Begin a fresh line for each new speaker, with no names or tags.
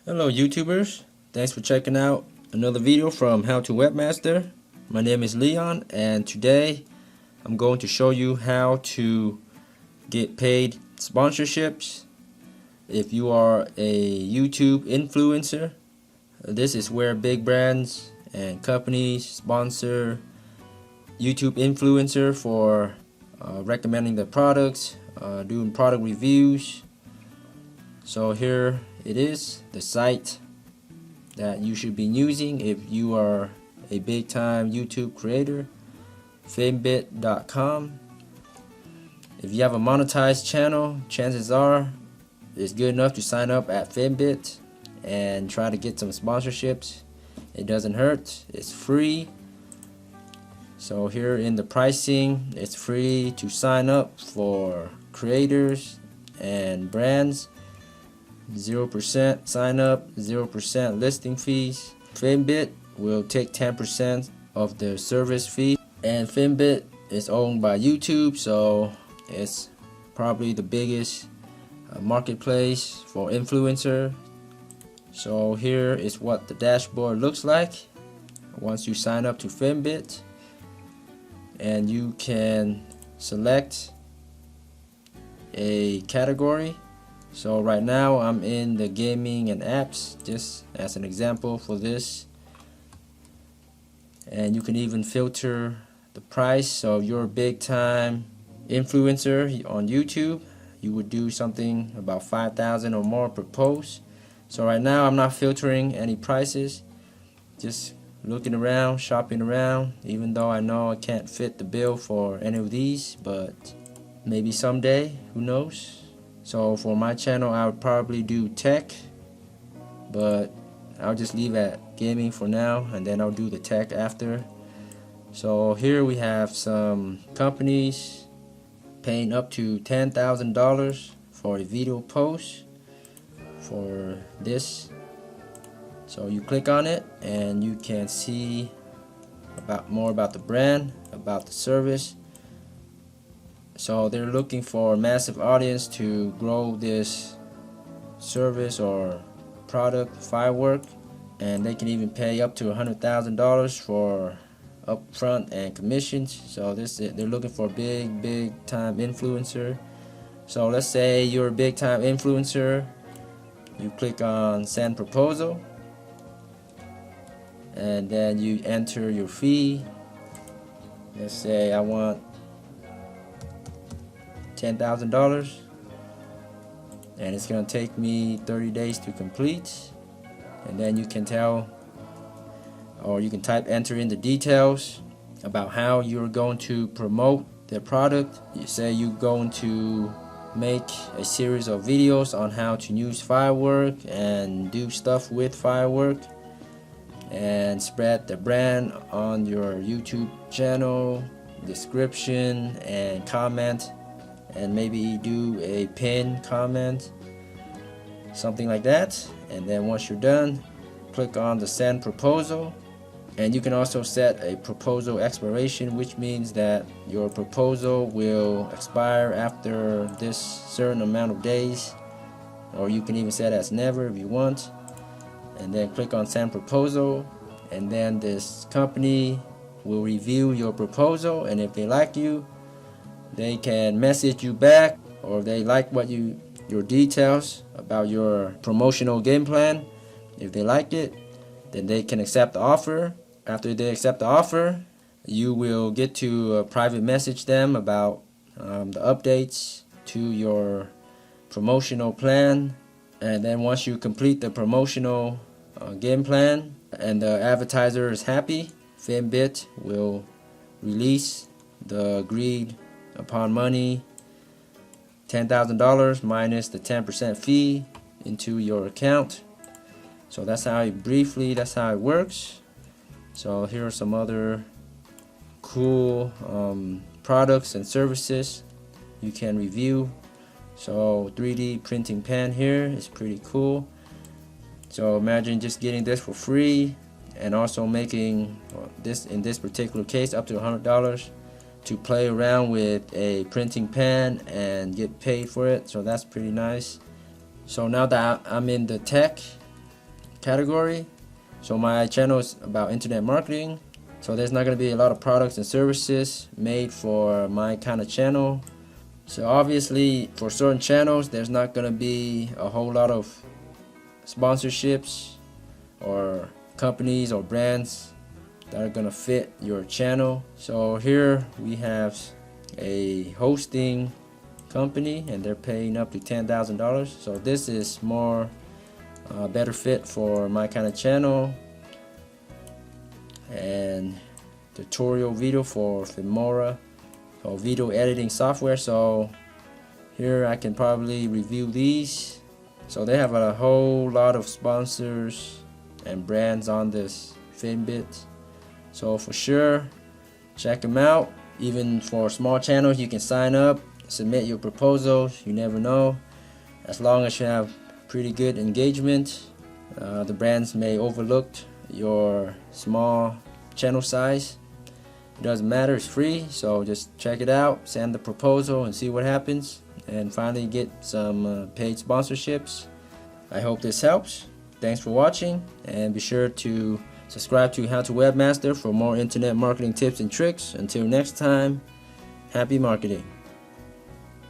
Hello YouTubers, thanks for checking out another video from How to Webmaster. My name is Leon and today I'm going to show you how to get paid sponsorships. If you are a YouTube influencer, this is where big brands and companies sponsor YouTube influencer for recommending their products, doing product reviews. So here it is, the site that you should be using if you are a big time YouTube creator, Famebit.com. If you have a monetized channel, chances are it's good enough to sign up at Famebit and try to get some sponsorships. It doesn't hurt, it's free. So here in the pricing, it's free to sign up for creators and brands. 0% sign up, 0% listing fees. Famebit will take 10% of the service fee, and Famebit is owned by YouTube, so it's probably the biggest marketplace for influencer. So here is what the dashboard looks like once you sign up to Famebit, and you can select a category. So right now I'm in the gaming and apps, just as an example for this. And you can even filter the price. So if you're a big time influencer on YouTube, you would do something about 5,000 or more per post. So right now I'm not filtering any prices, just looking around, shopping around, even though I know I can't fit the bill for any of these, but maybe someday, who knows. So for my channel I would probably do tech, but I'll just leave at gaming for now and then I'll do the tech after. So here we have some companies paying up to $10,000 for a video post for this. So you click on it and you can see more about the brand, about the service. So they're looking for a massive audience to grow this service or product, firework, and they can even pay up to $100,000 for upfront and commissions. So they're looking for a big time influencer. So let's say you're a big time influencer. You click on send proposal, and then you enter your fee. Let's say I want $10,000, and it's going to take me 30 days to complete. And then you can tell, or you can enter in the details about how you're going to promote the product. You say you're going to make a series of videos on how to use firework and do stuff with firework and spread the brand on your YouTube channel, description and comment, and maybe do a pin comment, something like that. And then once you're done, click on the send proposal, and you can also set a proposal expiration, which means that your proposal will expire after this certain amount of days, or you can even set as never if you want. And then click on send proposal, and then this company will review your proposal, and if they like you, they can message you back, or if they like your details about your promotional game plan. If they like it, then they can accept the offer. After they accept the offer, you will get to private message them about the updates to your promotional plan. And then once you complete the promotional game plan and the advertiser is happy, Famebit will release the agreed upon money, $10,000 minus the 10% fee, into your account. So that's how it works. So here are some other cool products and services you can review. So 3D printing pen here is pretty cool. So imagine just getting this for free, and also making this, in this particular case, up to $100 to play around with a printing pen and get paid for it. So that's pretty nice. So now that I'm in the tech, category. So my channel is about internet marketing, so there's not going to be a lot of products and services made for my kind of channel. So obviously for certain channels there's not going to be a whole lot of sponsorships or companies or brands that are going to fit your channel. So here we have a hosting company and they're paying up to $10,000. So this is more better fit for my kind of channel. And tutorial video for Filmora, or video editing software. So here I can probably review these. So they have a whole lot of sponsors and brands on this Famebit. So for sure, check them out. Even for small channels, you can sign up, submit your proposals. You never know. As long as you have pretty good engagement, the brands may overlook your small channel size. It doesn't matter, it's free, so just check it out, send the proposal and see what happens, and finally get some paid sponsorships. I hope this helps. Thanks for watching, and be sure to subscribe to How to Webmaster for more internet marketing tips and tricks. Until next time, happy marketing.